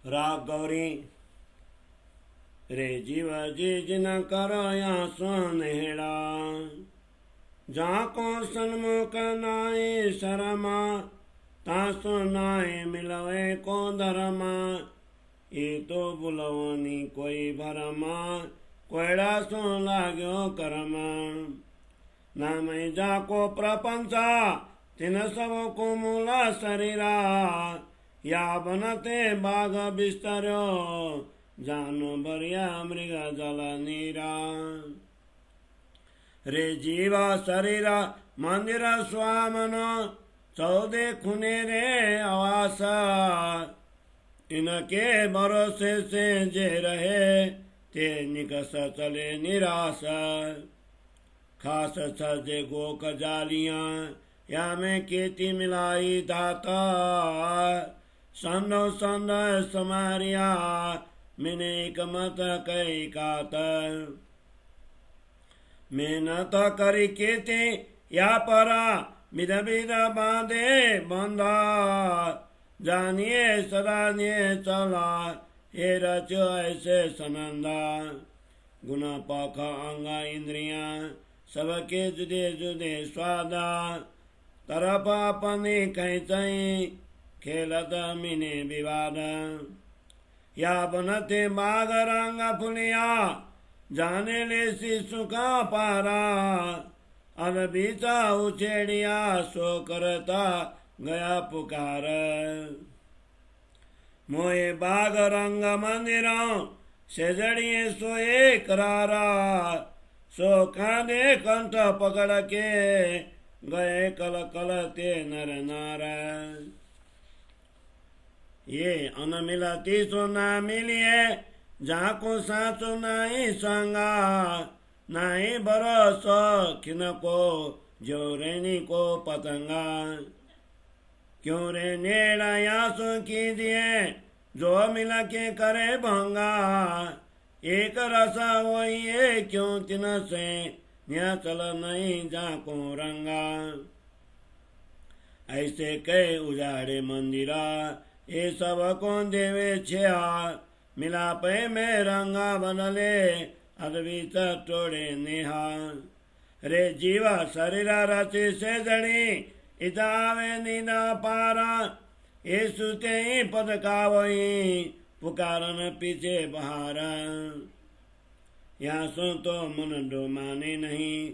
राग गौरी। रे जीव जीज न करो या सुनेड़ा, जा को सन्मुख नाई शरमा, ता सुनाए मिलवे को धर्मा। ये तो बुलवनी कोई भरमा, कोयड़ा सो लाग्यो कर्मा। नाम जाको प्रपंचा, तिन सब को मूला शरीरा। या बनते बाघ बिस्तर्यो, जानो बरिया मृग जल नीरा। रे जीवा शरीरा मंदिर स्वामन, 14 खुने रे आवास। इनके भरोसे से जे रहे, ते निकस चले निराश। खास सजे गोक जालियां, या में खेती मिलाई दाता। संदो संद समारिया, मिने कमत कई कात। मेहनत करी खेती या परा, विध विध बांधे बंधा। जानिए सदानिए चला, हे रचो ऐसे सनंदा। गुना पाखा अंगा इंद्रिया, सबके जुदे जुदे स्वादा। तरफ अपने कैचई, खेलत मिने विवाद। या बनते बाग रंग फुलिया, जाने ले शिशु का पारा। अब बीचा उछेड़िया, सो करता गया पुकार। मोए बाग रंग मंदिरों, सेजड़िए सोए करारा। सो कांधे कंठ पकड़ के, गए कल कल ते नर नार। ये अन मिलती सो ना मिलिए, जाको साचो नाई संगा। नाई बरस किनको, जो रेनी को पतंगा। क्यों रे नेड़ा यासो कीजिए, जो मिला के करे भंगा। एक रसा वही क्यों तिन से, न्या चल नहीं जाको रंगा। ऐसे कई उजाड़े मंदिरा, ये सब को देवे छया। मिलापे में रंगा बनले, अद्वित तोड़े नेहा। रे जीवा शरीरा रचि से जड़ी, इतावे नीना पारा। ये सुते ही पद कावई, पुकारन पीछे बहारा। यहाँ सो तो मन डो माने नहीं,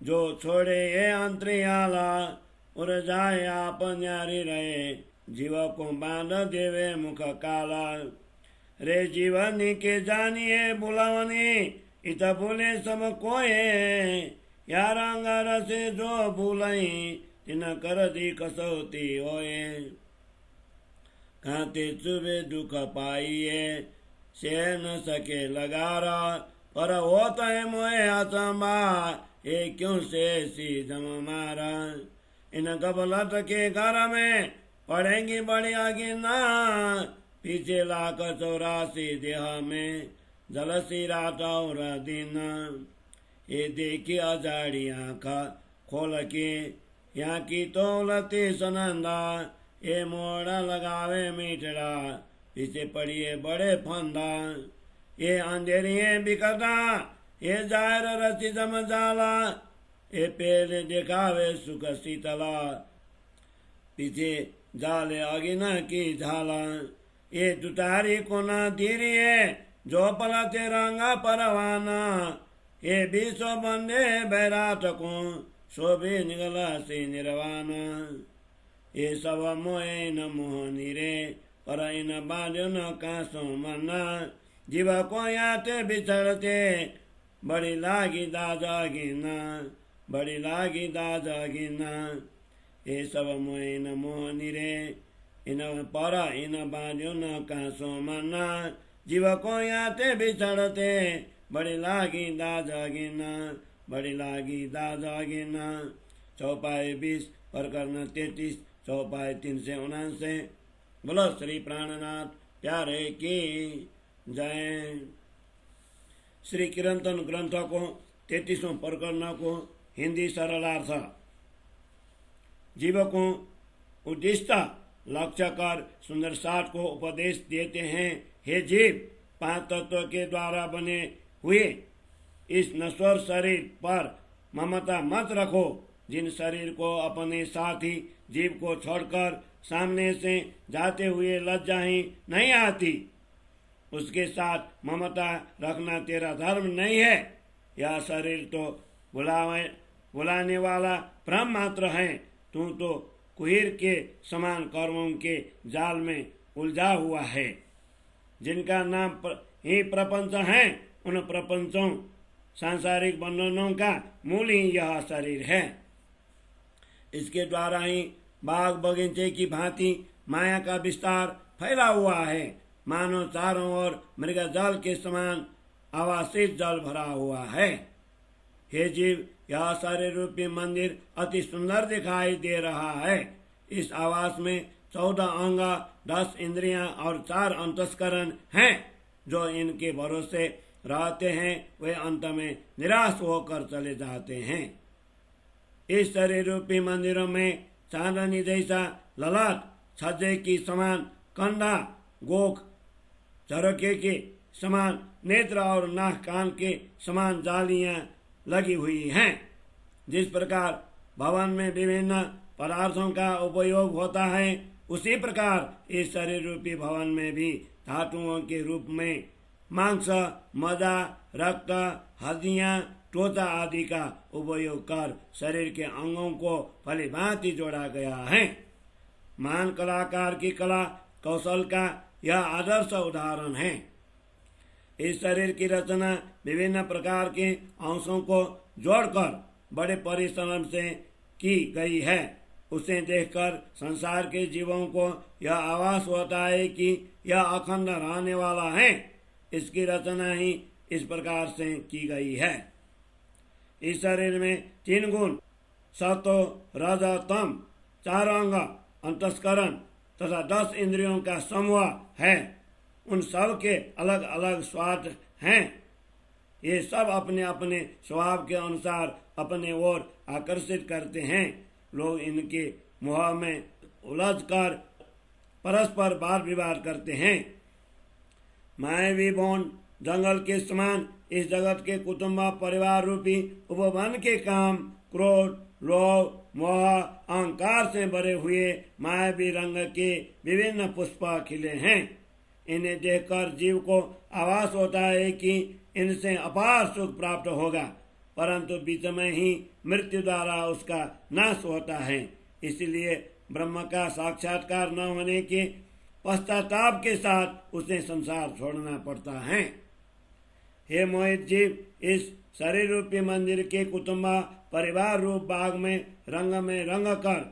जो छोड़े ये अंतरियाला। उड़ जाए आप न्यारी रहे, जीव को बांध देवे मुख काला। रे जीवनी के जानिए बुलावनी, इत बोले सब कोये। या रंग रसे जो भूलई, तिन कर दी कसौती होए। कांते चुबे दुख पाइए, से न सके लगारा। पर होता है मोए अचंबा, ये क्यों से सी जम मारा। इन गबलत के घर में, पड़ेंगी बड़ी आगिना। पीछे 184 देह में, जलसी रात और दिन। ये देखी अजाड़ी आँखा खोल के, यहाँ की तोलती सनंदा। ये मोड़ा लगावे मीठड़ा, पीछे पड़िए बड़े फंदा। ये अंधेरिये बिकदा, ये जायर रची जम जाला। ये पेड़ दिखावे सुख शीतला, पीछे जाले अगिना की झाला। ये तुतारी को न धीरिये, जो पलते रंगा परवाना। ये बीसो बंदे बैराट को, सो भी निगला से निर्वाणा। ये सब मोए न मोहनी रे, पर इन बाजो न कासो मना। जीव को याते बिछड़ते, बड़ी लागी दाजा गिना। बड़ी लागी दाजा गिना। ये सब मोए न मोहनी रे, इन पर इन बाजो न कासो मना। जीव को याते बिछड़ते, बड़ी लागी दाजा गिना। बड़ी लागी दाजा गिना। चौपाई 20 प्रकरण 33, चौपाई 379। बोलो श्री प्राणनाथ प्यारे की जय। श्री कीर्तन ग्रंथ को 33वां प्रकरण को हिंदी सरलार्थ। जीव को उद्दिष्ट लक्ष्य कर सुंदर साठ को उपदेश देते हैं, हे जीव, 5 तत्वों के द्वारा बने हुए इस नश्वर शरीर पर ममता मत रखो। जिन शरीर को अपने साथी जीव को छोड़कर सामने से जाते हुए लज्जा ही नहीं आती, उसके साथ ममता रखना तेरा धर्म नहीं है। यह शरीर तो बुलाने वाला भ्रम मात्र है। तू तो कुहीर के समान कर्मों के जाल में उलझा हुआ है। जिनका नाम ही प्रपंच है, उन प्रपंचों सांसारिक बंधनों का मूल ही यह शरीर है। इसके द्वारा ही बाग बगीचे की भांति माया का विस्तार फैला हुआ है। मानो चारों ओर मृग जल के समान आवासित जल भरा हुआ है। हे जीव, यह शरीर रूपी मंदिर अति सुंदर दिखाई दे रहा है। इस आवास में 14 अंग, 10 इंद्रियां और 4 अंतस्करण हैं। जो इनके भरोसे रहते हैं वे अंत में निराश होकर चले जाते हैं। इस शरीर रूपी मंदिरों में चांदनी जैसा ललाट, छज्जे की समान कंधा, गोख झरोके के समान नेत्र और नाक कान के समान जालियां लगी हुई हैं। जिस प्रकार भवन में विभिन्न पदार्थों का उपयोग होता है, उसी प्रकार इस शरीर रूपी भवन में भी धातुओं के रूप में मांस, मज्जा, रक्त, हड्डियां, त्वचा आदि का उपयोग कर शरीर के अंगों को भलीभांति जोड़ा गया है। महान कलाकार की कला कौशल का यह आदर्श उदाहरण है। इस शरीर की रचना विभिन्न प्रकार के अंशों को जोड़कर बड़े परिश्रम से की गई है। उसे देखकर संसार के जीवों को यह आभास होता है कि यह अखंड रहने वाला है। इसकी रचना ही इस प्रकार से की गई है। इस शरीर में 3 गुण सत्व, रज, तम, 4 अंग, अंतस्करण तथा 10 इंद्रियों का समूह है। उन सब के अलग अलग स्वाद हैं। ये सब अपने अपने स्वभाव के अनुसार अपने ओर आकर्षित करते हैं। लोग इनके मोह में उलझकर परस्पर वाद विवाद करते हैं। मायावी वन जंगल के समान इस जगत के कुटुंब परिवार रूपी उपवन के काम, क्रोध, लोभ, मोह, अहंकार से भरे हुए मायावी रंग के विभिन्न पुष्प खिले हैं। इन्हें देखकर जीव को आभास होता है कि इनसे अपार सुख प्राप्त होगा, परंतु बीच में ही मृत्यु द्वारा उसका नाश होता है। इसलिए ब्रह्म का साक्षात्कार न होने के पश्चाताप के साथ उसे संसार छोड़ना पड़ता है। हे मोहित जीव, इस शरीर रूपी मंदिर के कुटुंब परिवार रूप बाग में रंग कर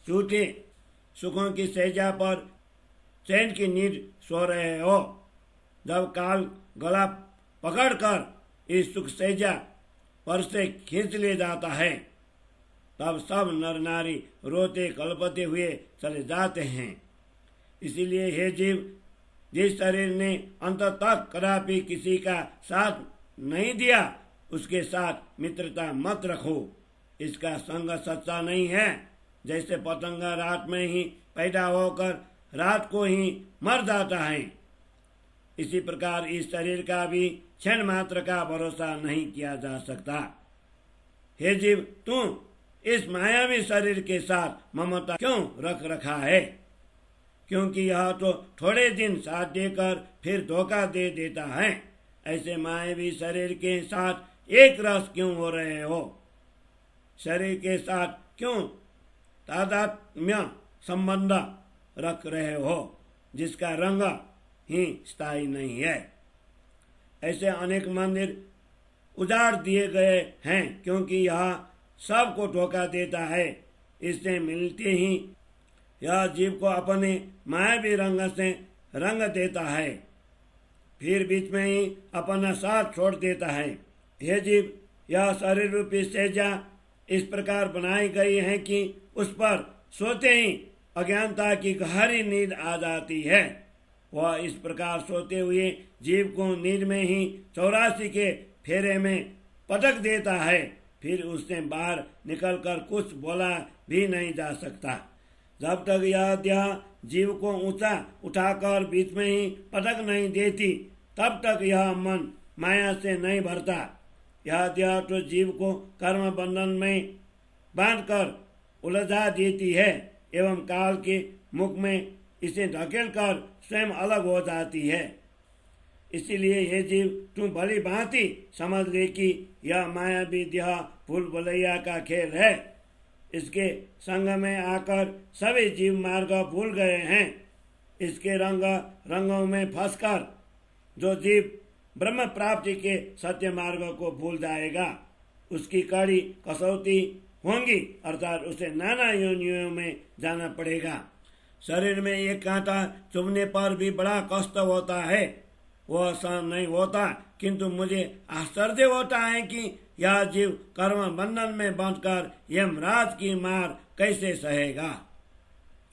झूठे सुखों की सैजा पर चैन की नींद सो रहे हो। जब काल गला पकड़कर इस सुख सैजा पर से खींच ले जाता है, तब सब नर नारी रोते कलपते हुए चले जाते हैं। इसीलिए हे जीव, जिस शरीर ने अंत तक कदापि किसी का साथ नहीं दिया, उसके साथ मित्रता मत रखो। इसका संग सच्चा नहीं है। जैसे पतंगा रात में ही पैदा होकर रात को ही मर जाता है, इसी प्रकार इस शरीर का भी क्षण मात्र का भरोसा नहीं किया जा सकता। हे जीव, तू इस मायावी शरीर के साथ ममता क्यों रख रखा है? क्योंकि यह तो थोड़े दिन साथ देकर फिर धोखा दे देता है। ऐसे मायावी शरीर के साथ एक रस क्यों हो रहे हो? शरीर के साथ क्यों तादात्म्य संबंध रख रहे हो, जिसका रंग ही स्थायी नहीं है? ऐसे अनेक मंदिर उजाड़ दिए गए हैं, क्योंकि यह सबको धोखा देता है। इससे मिलते ही यह जीव को अपने मायावी रंग से रंग देता है, फिर बीच में ही अपना साथ छोड़ देता है। हे जीव, यह शरीर रूपी सैजा इस प्रकार बनाई गई है कि उस पर सोते ही अज्ञानता की गहरी नींद आ जाती है। वह इस प्रकार सोते हुए जीव को नींद में ही 84 के फेरे में पटक देता है। फिर उससे बाहर निकलकर कुछ बोला भी नहीं जा सकता। जब तक यह देह जीव को ऊंचा उठाकर बीच में ही पटक नहीं देती तब तक यह मन माया से नहीं भरता। यह देह तो जीव को कर्म बंधन में बांधकर उलझा देती है एवं काल के मुख में इसे ढकेलकर स्वयं अलग हो जाती है। इसीलिए ये जीव तू भली भांति समझ ले कि यह मायावी देह भूल भुलैया का खेल है। इसके संग में आकर सभी जीव मार्ग भूल गए हैं। इसके रंगों में फंसकर जो जीव ब्रह्म प्राप्ति के सत्य मार्ग को भूल जाएगा उसकी कड़ी कसौटी होंगी, अर्थात उसे नाना योनियों में जाना पड़ेगा। शरीर में एक कांटा चुभने पर भी बड़ा कष्ट होता है, वह सहन नहीं होता, किंतु मुझे आश्चर्य होता है कि यह जीव कर्म बंधन में बंधकर यमराज की मार कैसे सहेगा।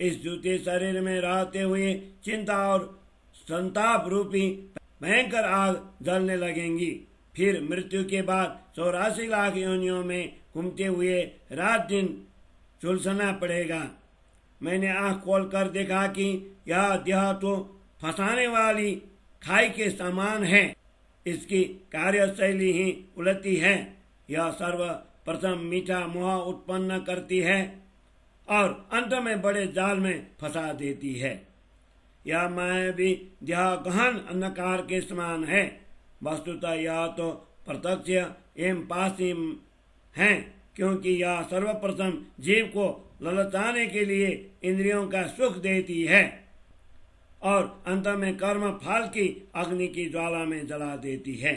इस जूते शरीर में रहते हुए चिंता और संताप रूपी भयंकर आग जलने लगेंगी। फिर मृत्यु के बाद 84 लाख योनियों में घूमते हुए रात दिन झुलसना पड़ेगा। मैंने आंख खोलकर देखा कि यह देह तो फंसाने वाली खाई के समान है। इसकी कार्यशैली ही उलटी है। यह सर्वप्रथम मीठा मोह उत्पन्न करती है और अंत में बड़े जाल में फंसा देती है। यह मायावी देह गहन अंधकार के समान है। वस्तुतः यह तो प्रत्यक्ष एवं पासी है, क्योंकि यह सर्वप्रथम जीव को ललचाने के लिए इंद्रियों का सुख देती है और अंत में कर्म फल की अग्नि की ज्वाला में जला देती है।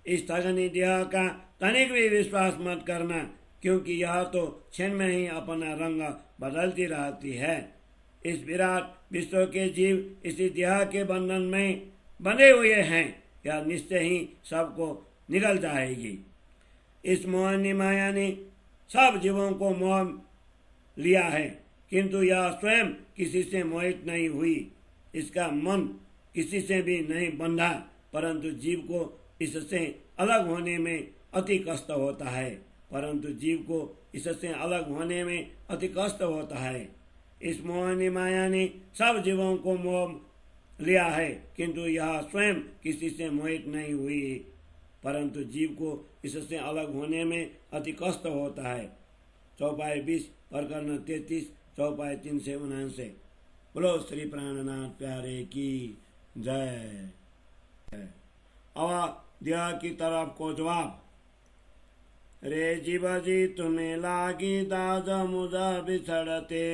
इस ठगनी देह का तनिक भी विश्वास मत करना, क्योंकि यह तो क्षण में ही अपना रंग बदलती रहती है। इस विराट विश्व के जीव इसी देह के बंधन में बंधे हुए हैं। यह निश्चय ही सबको निगल जाएगी। इस मोहनी माया ने सब जीवों को मोह लिया है, किंतु यह स्वयं किसी से मोहित नहीं हुई। इसका मन किसी से भी नहीं बंधा, परंतु जीव को इससे अलग होने में अति कष्ट होता है। इस मोहनी माया ने सब जीवों को मोह लिया है, किंतु यह स्वयं किसी से मोहित नहीं हुई, परंतु जीव को इससे अलग होने में अति कष्ट होता है। चौपाई 20 प्रकरण 33 चौपाई 3 से 9। बोलो श्री प्राणनाथ प्यारे की जय। अब देह की तरफ को जवाब। रे जीव जी तुम्हें लागी दाज मुझा बिछड़ते,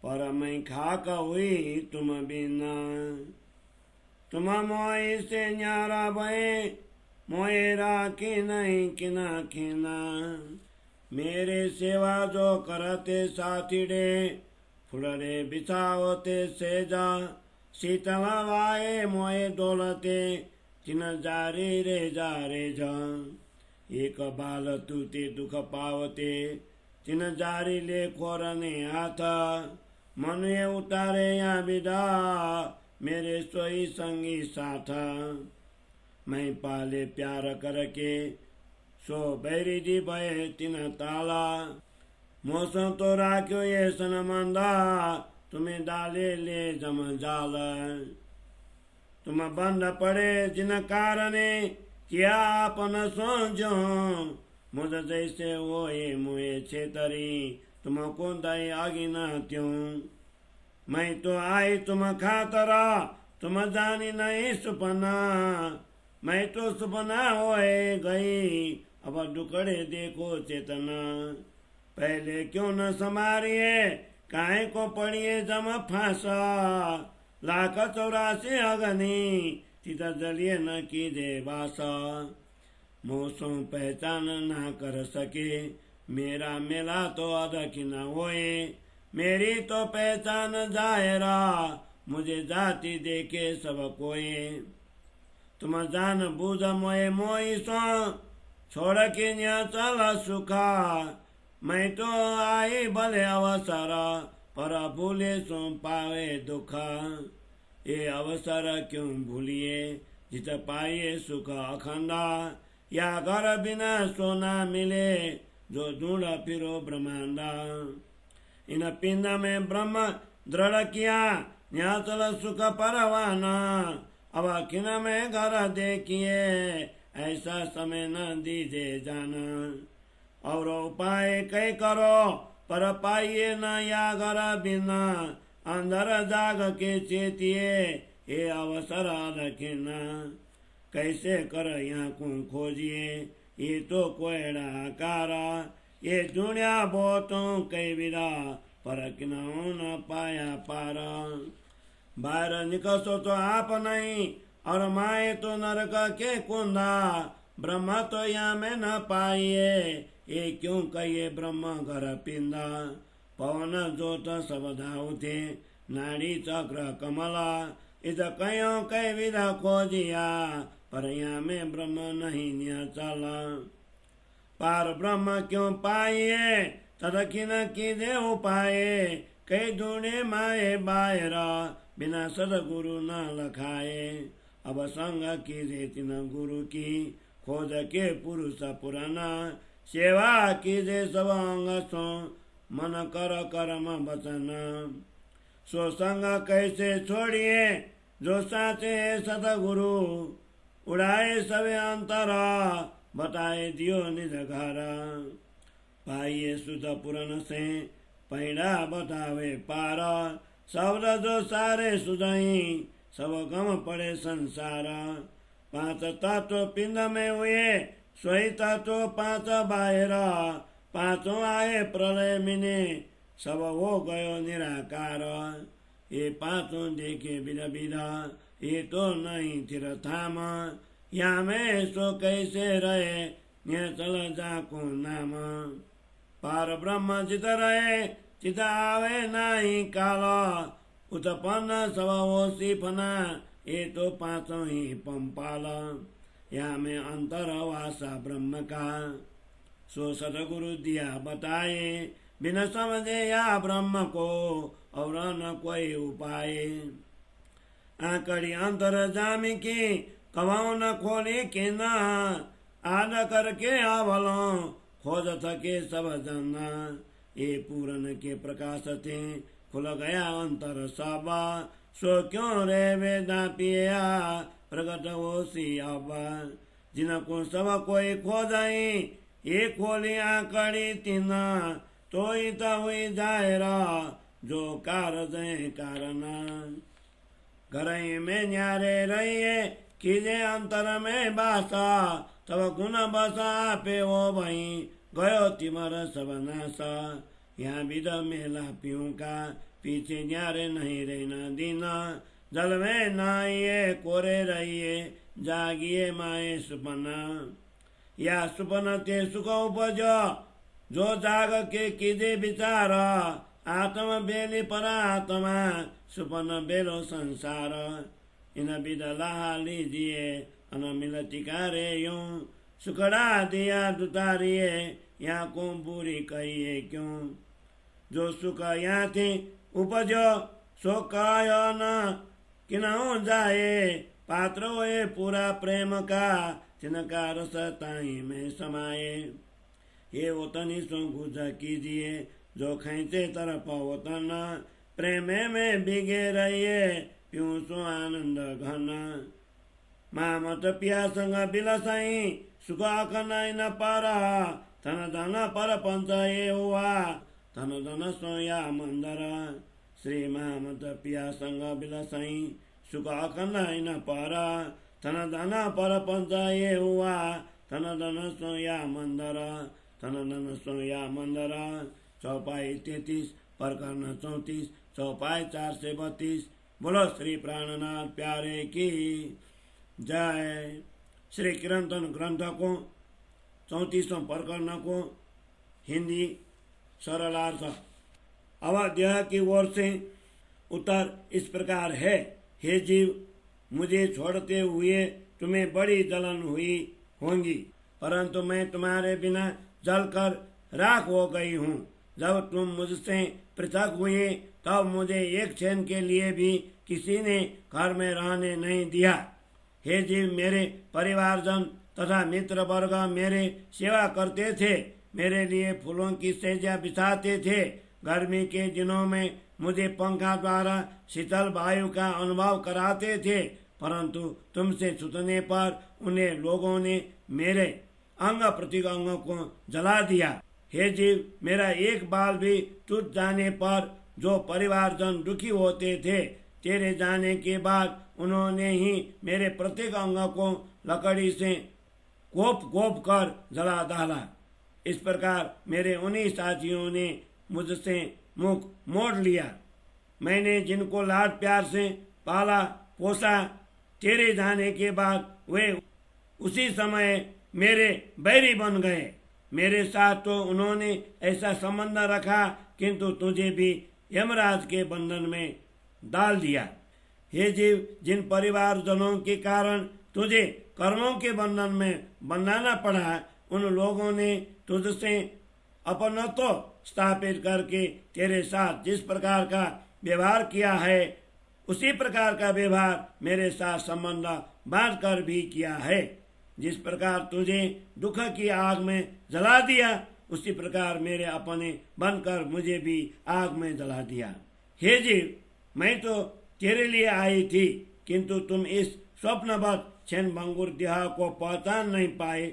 पर मैं खाक हुई तुम बिना। तुम मोई से न्यारा भये, मोए राखी नहीं किना खिना। मेरे सेवा जो करते साथीड़े, फुलरे बिछावते सेजा। शीतल वाए मोए डोलते, तिन जारे रे जा। एक बाल तूते दुख पावते, तिन जारी ले खोरने हाथ। मनुए उतारे या विदा, मेरे सोई संगी साथ। मैं पाले प्यार करके, सो बैरी जी भये तिन ताला। मौसम तो राख्यो ये सन मंदा, तुम्हें डाले ले जम जाल। तुम बंद पड़े जिन कारणे, किया अपन सोचो। मुझ जैसे होए मुए छेतरी, तुम को दई आगे न त्यों। मैं तो आई तुम खातरा, तुम जानी नहीं सुपना। मैं तो सुपना होए गई, अब दुकड़े देखो चेतना। पहले क्यों न समारिए, काहे को पड़िए जम फांसा। लाख 84 अग्नि, चिता जलिए न कीजे वासा। मौसम पहचान ना कर सके, मेरा मेला तो अदक न होए। मेरी तो पहचान जायरा, मुझे जाति देखे सब कोई। तुम जान बूझ मोए मोई सो, छोड़ के न्या चला सुखा। मैं तो आई भले अवसर, पर भूले सो पावे दुखा। ये अवसर क्यों भूलिए, जित पाइए सुख अखंडा। या घर बिना सोना मिले, जो ढूंढ फिरो ब्रह्मांडा। इन पिंड में ब्रह्म दृढ़ किया, न्याचल सुख परवाना। अब किन में घर देखिए, ऐसा समय न दीजे जाना। और उपाय कई करो, पर पाइए न या घर बिना। अंदर जाग के चेतिए, ये अवसर रखना। कैसे कर यहाँ को खोजिए, ये तो कोयड़ा कारा। ये दुनिया बहुतों कई विदा, पर किनाऊ न पाया पारा। बाहर निकसो तो आप नहीं, और माए तो नरक के कुंदा। ब्रह्म तो यहाँ में न पाइए, ये क्यों कहिए ब्रह्म घर पिंदा। पवन जोत सब धाउ थे, नाड़ी चक्र कमला। इस कयो कई विधा खोजिया, पर यहाँ में ब्रह्म नहीं न्या चला। पार ब्रह्म क्यों पाइए, तदखिन कीजे उपाये। कई ढूंढे माए बायरा, बिना सदगुरु न लखाए। अब संग कीजे तिन गुरु की, खोज के पुरुष पुराना। सेवा कीजे सब अंग सो, मन कर कर्म वचन। सो संग कैसे छोड़िए, जो साचे सदगुरु। उड़ाए सवे अंतरा, बताए दियो निज घर। पाइए सुध पुरन से, पैड़ा बतावे पार। शब्द जो सारे सुधई, सब गम पड़े संसार। पांच तत्व पिंड में हुए, सोई तत्व पांच बाहिर। पांचों आए प्रलय मिने, सब हो गयो निराकार। ये पांचों देखे बिना बिना, ये तो नहीं थिर थाम। यहाँ में सो कैसे रहे, ने चल जाको नाम। पार ब्रह्म चित रहे, चित आवे नहीं काल। उत्पन्न सब ओसी फना, ये तो पांचों ही पंपाल। यहाँ में अंतर वासा ब्रह्म का, सो सदगुरु दिया बताए। बिना समझे या ब्रह्म को, और न कोई उपाय। आकड़ी अंतर जामी की, कवाऊ न खोली के न। आद करके अवलों, खोज थके सब जना। ये पूरन के प्रकाश थे, खुल गया अंतर सब। सो क्यों रे वेदा पिया, प्रगट होसी अब। जिनको सब कोई खोजाई, ये खोली आकड़ी तीना। तो ही तो हुई जायरा, जो कारज कारण। घर में न्यारे रहिए, कीजे अंतर में बासा। तब गुण बसा पे वो भई, गयो तिमर सब नासा। यहाँ विद मेला पियूं का, पीछे न्यारे नहीं रहना दीना। जल में नहाइए कोरे रहिए, जागिए माए सुपना। या सुपन ते सुख उपजो, जो जाग के कीजे विचार। आत्म बेली परात्मा, सुपन बेलो संसार। इन विद लाहा लीजिए, अनमिल टिकारे यूं। सुखड़ा दिया दुतारिए, यहाँ को बुरी कहिए क्यों। जो सुख यहाँ थे उपजो, सो कायो न किनाऊ जाए। पात्र होए पूरा प्रेम का, तिनका रस ताई में समाये। ये वतनी सो गुज कीजिए, जो खैचे तरफ वतन। प्रेमे में बिगे रहिए, प्यूं सो आनंद घन। मामत पिया संग बिलसाई, सुख अखनाई न पारा। धन धन पर पंच ये हुआ, धन धन सोया मंदर। श्री मामत पिया संग बिलसाई, सुख अखनाई न पारा। धन धन पर पंच ये हुआ, धन धन सोया मंदर। धन धन सोया मंदर। चौपाई 33 प्रकरण 34, चौपाई 432। बोलो श्री प्राणनाथ प्यारे की जय। श्री कीर्तन ग्रंथ को 34वें प्रकरण को हिंदी सरलार्थ। अवध्यय की ओर से उत्तर इस प्रकार है। हे जीव, मुझे छोड़ते हुए तुम्हें बड़ी जलन हुई होंगी, परंतु मैं तुम्हारे बिना जलकर राख हो गई हूँ। जब तुम मुझसे पृथक हुए, तब मुझे एक क्षण के लिए भी किसी ने घर में रहने नहीं दिया। हे जीव, मेरे परिवारजन तथा मित्र वर्ग मेरे सेवा करते थे, मेरे लिए फूलों की सैया बिछाते थे, गर्मी के दिनों में मुझे पंखा द्वारा शीतल वायु का अनुभव कराते थे, परंतु तुमसे छूटने पर उन्हें लोगों ने मेरे अंग प्रत्यंग को जला दिया। हे जीव, मेरा एक बाल भी टूट जाने पर जो परिवारजन दुखी होते थे, तेरे जाने के बाद उन्होंने ही मेरे प्रत्येक अंग को लकड़ी से कोप कर जला डाला। इस प्रकार मेरे उन्हीं साथियों ने मुझसे मुख मोड़ लिया। मैंने जिनको लाड प्यार से पाला पोसा, तेरे जाने के बाद वे उसी समय मेरे बैरी बन गए। मेरे साथ तो उन्होंने ऐसा संबंध रखा, किंतु तुझे भी यमराज के बंधन में डाल दिया। हे जीव, जिन परिवारजनों के कारण तुझे कर्मों के बंधन में बंधाना पड़ा, उन लोगों ने तुझसे अपनत्व स्थापित करके तेरे साथ जिस प्रकार का व्यवहार किया है, उसी प्रकार का व्यवहार मेरे साथ संबंध बांध कर भी किया है। जिस प्रकार तुझे दुख की आग में जला दिया, उसी प्रकार मेरे अपने बनकर मुझे भी आग में जला दिया। हे जीव, मैं तो तेरे लिए आई थी, किंतु तुम इस स्वप्नवत क्षण भंगुर देह को पहचान नहीं पाए।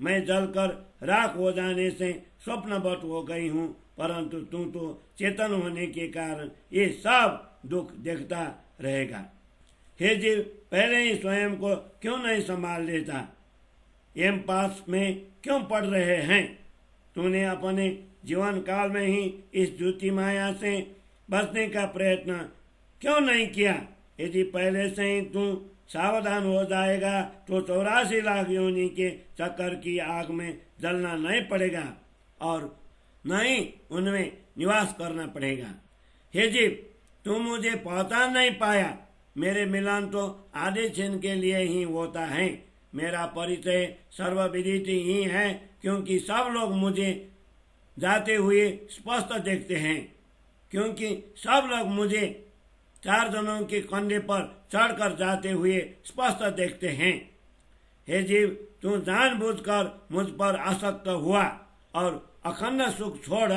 मैं जलकर राख हो जाने से स्वप्नवत हो गई हूँ, परंतु तू तो चेतन होने के कारण ये सब दुख देखता रहेगा। हे जीव, पहले ही स्वयं को क्यों नहीं संभाल लेता? यम पास में क्यों पड़ रहे हैं? तूने अपने जीवन काल में ही इस झूठी माया से बचने का प्रयत्न क्यों नहीं किया? यदि पहले से ही तू सावधान हो जाएगा तो 84 लाख योनि के चक्कर की आग में जलना नहीं पड़ेगा और न ही उनमें निवास करना पड़ेगा। हे जीव, तू मुझे पहचान नहीं पाया। मेरे मिलन तो आधे क्षण के लिए ही होता है। मेरा परिचय सर्वविदित ही है, क्योंकि सब लोग मुझे जाते हुए स्पष्ट देखते हैं, क्योंकि सब लोग मुझे 4 जनों के कंधे पर चढ़कर जाते हुए स्पष्ट देखते हैं। हे जीव, तू जानबूझकर मुझ पर आसक्त हुआ और अखंड सुख छोड़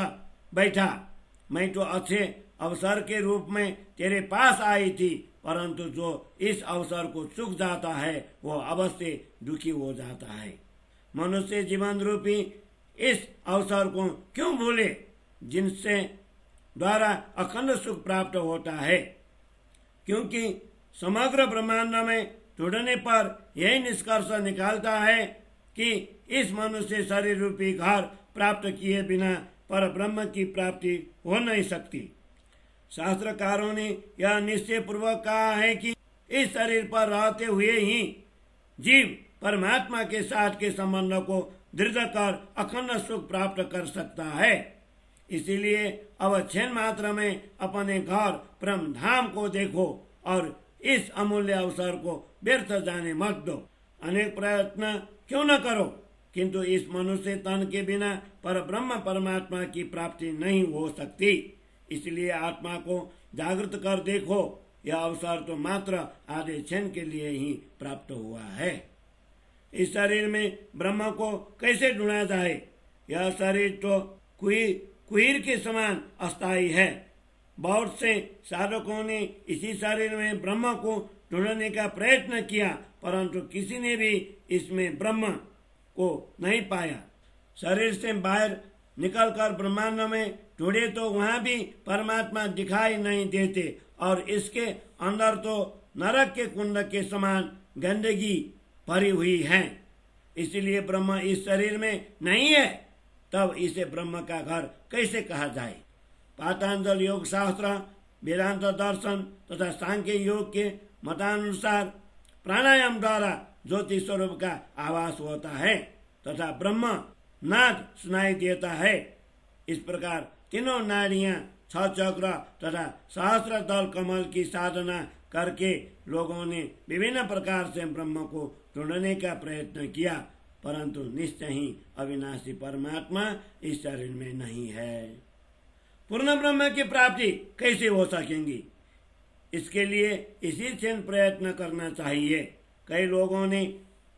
बैठा। मैं तो अच्छे अवसर के रूप में तेरे पास आई थी, परंतु जो इस अवसर को चूक जाता है वो अवश्य दुखी हो जाता है। मनुष्य जीवन रूपी इस अवसर को क्यों भूले, जिनसे द्वारा अखंड सुख प्राप्त होता है? क्योंकि समग्र ब्रह्मांड में जुड़ने पर यही निष्कर्ष निकालता है कि इस मनुष्य शरीर रूपी घर प्राप्त किए बिना पर ब्रह्म की प्राप्ति हो नहीं सकती। शास्त्रकारों ने यह निश्चय पूर्वक कहा है कि इस शरीर पर रहते हुए ही जीव परमात्मा के साथ के संबंध को दृढ़ कर अखंड सुख प्राप्त कर सकता है। इसीलिए अब क्षण मात्र में अपने घर परम धाम को देखो और इस अमूल्य अवसर को व्यर्थ जाने मत दो। अनेक प्रयत्न क्यों न करो, किंतु इस मनुष्य तन के बिना पर ब्रह्म परमात्मा की प्राप्ति नहीं हो सकती। इसलिए आत्मा को जागृत कर देखो। यह अवसर तो मात्र आधे क्षण के लिए ही प्राप्त हुआ है। इस शरीर में ब्रह्म को कैसे ढूंढा जाए? यह शरीर तो कुईर के समान अस्थायी है। बहुत से साधकों ने इसी शरीर में ब्रह्म को ढूंढने का प्रयत्न किया, परंतु किसी ने भी इसमें ब्रह्म को नहीं पाया। शरीर से बाहर निकलकर ब्रह्मांड में ढूंढे तो वहां भी परमात्मा दिखाई नहीं देते और इसके अंदर तो नरक के कुंड के समान गंदगी भरी हुई है। इसलिए ब्रह्म इस शरीर में नहीं है, तब इसे ब्रह्म का घर कैसे कहा जाए? पातंजल योग शास्त्र, वेदांत दर्शन तथा सांख्य योग के मतानुसार प्राणायाम द्वारा ज्योति स्वरूप का आवास होता है तथा ब्रह्म नाद सुनाई देता है। इस प्रकार तीनों नाड़ियां, 6 चक्र तथा सहस्त्र दल कमल की साधना करके लोगों ने विभिन्न प्रकार से ब्रह्म को ढूंढने का प्रयत्न किया, परंतु निश्चय ही अविनाशी परमात्मा इस शरीर में नहीं है। पूर्ण ब्रह्म की प्राप्ति कैसे हो सकेंगी? इसके लिए इसी क्षण प्रयत्न करना चाहिए। कई लोगों ने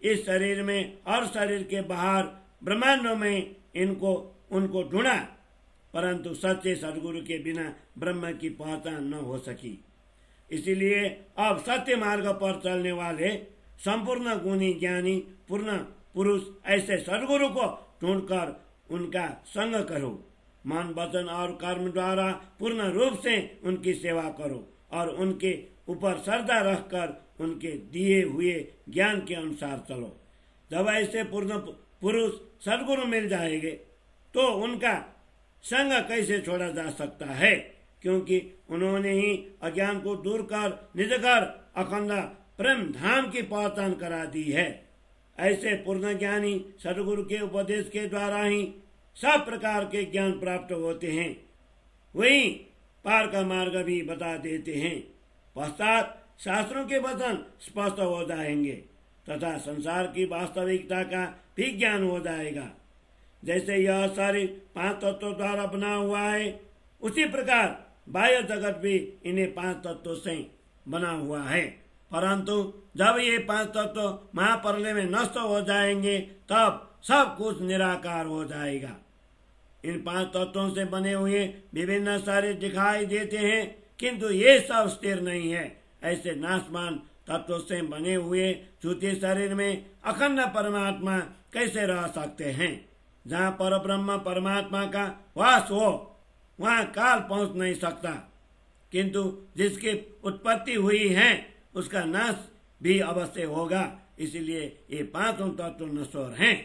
इस शरीर में और शरीर के बाहर ब्रह्मांडों में उनको ढूंढा, परंतु सच्चे सदगुरु के बिना ब्रह्म की पहचान न हो सकी। इसीलिए अब सत्य मार्ग पर चलने वाले संपूर्ण गुणी ज्ञानी पूर्ण पुरुष ऐसे सदगुरु को ढूंढकर उनका संग करो। मन वचन और कर्म द्वारा पूर्ण रूप से उनकी सेवा करो और उनके ऊपर श्रद्धा रखकर उनके दिए हुए ज्ञान के अनुसार चलो। जब ऐसे पूर्ण पुरुष सदगुरु मिल जाएंगे तो उनका संग कैसे छोड़ा जा सकता है, क्योंकि उन्होंने ही अज्ञान को दूर कर निज घर अखंड प्रेम धाम की पहचान करा दी है। ऐसे पूर्ण ज्ञानी सदगुरु के उपदेश के द्वारा ही सब प्रकार के ज्ञान प्राप्त होते हैं, वही पार का मार्ग भी बता देते हैं। पश्चात शास्त्रों के वचन स्पष्ट हो जाएंगे तथा संसार की वास्तविकता का भी ज्ञान हो जाएगा। जैसे यह शरीर 5 तत्वों द्वारा बना हुआ है, उसी प्रकार बाह्य जगत भी इन्हें 5 तत्वों से बना हुआ है। परंतु जब ये 5 तत्व महाप्रलय में नष्ट हो जाएंगे तब सब कुछ निराकार हो जाएगा। इन 5 तत्वों से बने हुए विभिन्न शरीर दिखाई देते हैं, किंतु ये सब स्थिर नहीं है। ऐसे नाशवान तत्वों से बने हुए झूठे शरीर में अखंड परमात्मा कैसे रह सकते हैं। जहाँ पर ब्रह्म परमात्मा का वास हो वहाँ काल पहुँच नहीं सकता, किंतु जिसकी उत्पत्ति हुई है उसका नाश भी अवश्य होगा। इसलिए ये 5 तत्व नश्वर हैं।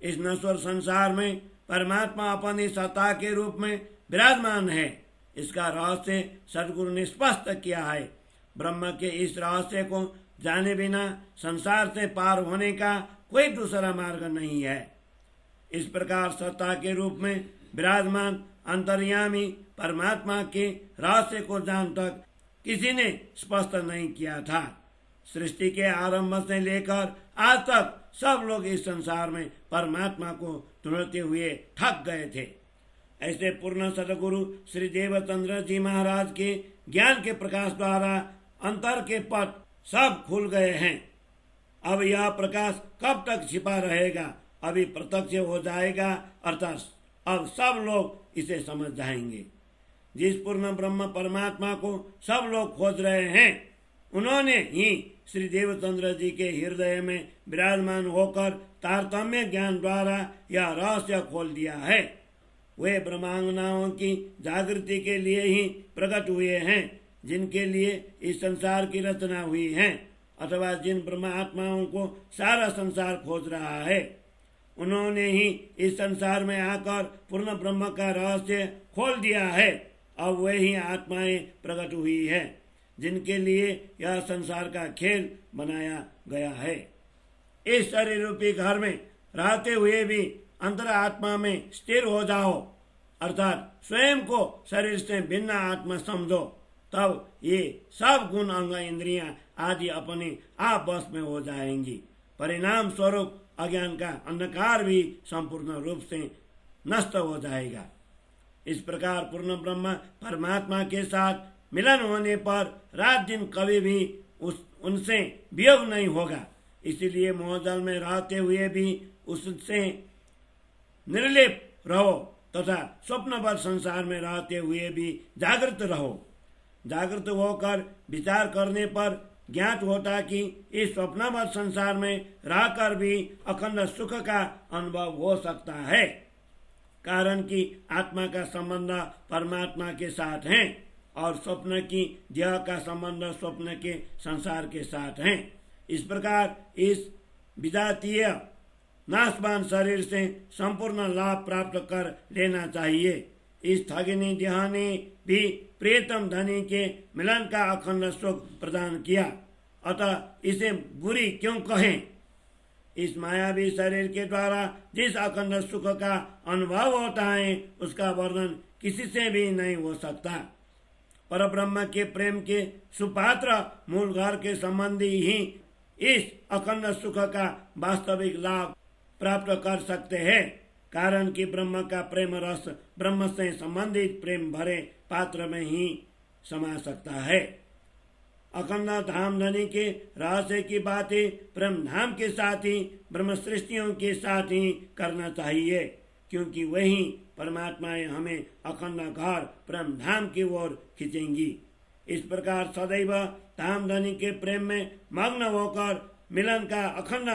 इस नश्वर संसार में परमात्मा अपनी सत्ता के रूप में विराजमान है। इसका रहस्य सदगुरु ने स्पष्ट किया है। ब्रह्म के इस रहस्य को जाने बिना संसार से पार होने का कोई दूसरा मार्ग नहीं है। इस प्रकार सत्ता के रूप में विराजमान अंतर्यामी परमात्मा के रहस्य को जान तक किसी ने स्पष्ट नहीं किया था। सृष्टि के आरंभ से लेकर आज तक सब लोग इस संसार में परमात्मा को ढूंढते हुए थक गए थे। ऐसे पूर्ण सदगुरु श्री देवचंद्र जी महाराज के ज्ञान के प्रकाश द्वारा अंतर के पट सब खुल गए हैं। अब यह प्रकाश कब तक छिपा रहेगा, अभी प्रत्यक्ष हो जाएगा, अर्थात अब सब लोग इसे समझ जाएंगे। जिस पूर्ण ब्रह्म परमात्मा को सब लोग खोज रहे हैं, उन्होंने ही श्री देवचंद्र जी के हृदय में विराजमान होकर तारतम्य ज्ञान द्वारा यह रहस्य खोल दिया है। वे ब्रह्मांगनाओं की जागृति के लिए ही प्रकट हुए हैं, जिनके लिए इस संसार की रचना हुई है, अथवा जिन ब्रह्मात्माओं को सारा संसार खोज रहा है। उन्होंने ही इस संसार में आकर पूर्ण ब्रह्म का रहस्य खोल दिया है। अब वही आत्माएं प्रकट हुई है, जिनके लिए यह संसार का खेल बनाया गया है। इस शरीर रूपी घर में रहते हुए भी अंतर आत्मा में स्थिर हो जाओ, अर्थात स्वयं को शरीर से भिन्न आत्मा समझो, तब ये सब गुण अंग इंद्रियां आदि अपने आप बस में हो जाएंगी। परिणाम स्वरूप अज्ञान का अंधकार भी संपूर्ण रूप से नष्ट हो जाएगा। इस प्रकार पूर्ण ब्रह्म परमात्मा के साथ मिलन होने पर रात दिन कभी भी उनसे वियोग नहीं होगा। इसीलिए मोहजल में रहते हुए भी उससे निर्लिप रहो तथा स्वप्नवत संसार में रहते हुए भी जागृत रहो। जागृत होकर विचार करने पर ज्ञात होता कि इस स्वप्नवत संसार में रहकर भी अखंड सुख का अनुभव हो सकता है, कारण कि आत्मा का संबंध परमात्मा के साथ है और स्वप्न की देह का संबंध स्वप्न के संसार के साथ है। इस प्रकार इस विजातीय नाशवान शरीर से संपूर्ण लाभ प्राप्त कर लेना चाहिए। इस ठगिनी देह ने भी प्रियतम धनी के मिलन का अखंड सुख प्रदान किया, अतः इसे बुरी क्यों कहें। इस मायावी शरीर के द्वारा जिस अखंड सुख का अनुभव होता है उसका वर्णन किसी से भी नहीं हो सकता। पर ब्रह्म के प्रेम के सुपात्र मूल घर के संबंधी ही इस अखंड सुख का वास्तविक लाभ प्राप्त कर सकते हैं, कारण कि ब्रह्म का प्रेम रस ब्रह्म से संबंधित प्रेम भरे पात्र में ही समा सकता है। अखंड धाम धनी के रहस्य की बातें प्रेम धाम के साथ ही ब्रह्म सृष्टियों के साथ ही करना चाहिए। क्योंकि वही परमात्माएं हमें अखंडाकार परम धाम की ओर खींचेंगी। इस प्रकार सदैव धाम धनी के प्रेम में मग्न होकर मिलन का अखंड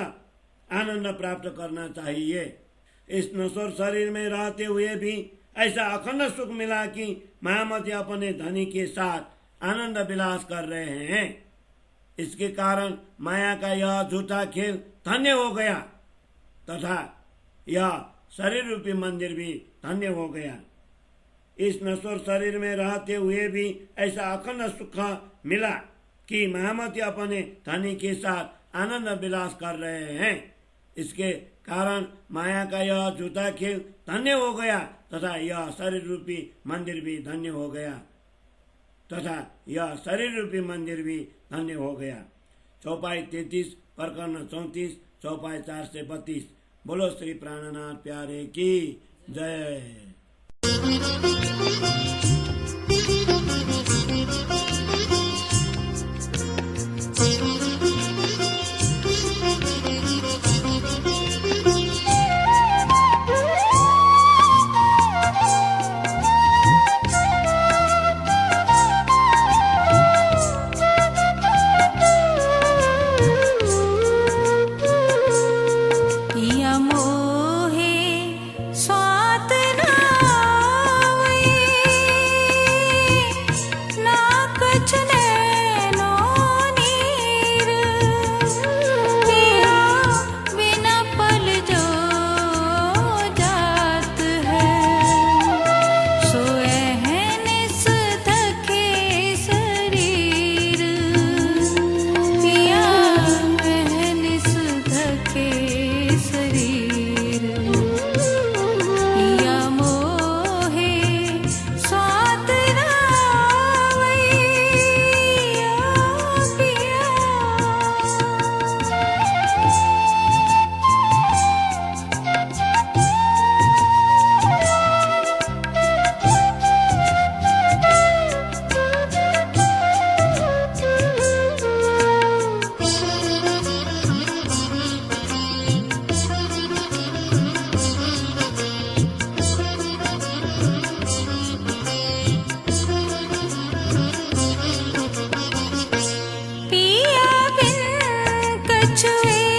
आनंद प्राप्त करना चाहिए। इस नश्वर शरीर में रहते हुए भी ऐसा अखंड सुख मिला कि महामती अपने धनी के साथ आनंद विलास कर रहे हैं। इसके कारण माया का यह झूठा खेल धन्य हो गया तथा यह शरीर रूपी मंदिर भी धन्य हो गया। इस नश्वर शरीर में रहते हुए भी ऐसा अखंड सुख मिला कि महामती अपने धनी के साथ आनंद विलास कर रहे हैं। इसके कारण माया का यह झूठा खेल धन्य हो गया तथा यह शरीर रूपी मंदिर भी धन्य हो गया धन्य हो गया। चौपाई 33 प्रकरण 34 चौपाई 4 से 32। बोलो श्री प्राणनाथ प्यारे की जय। कछुए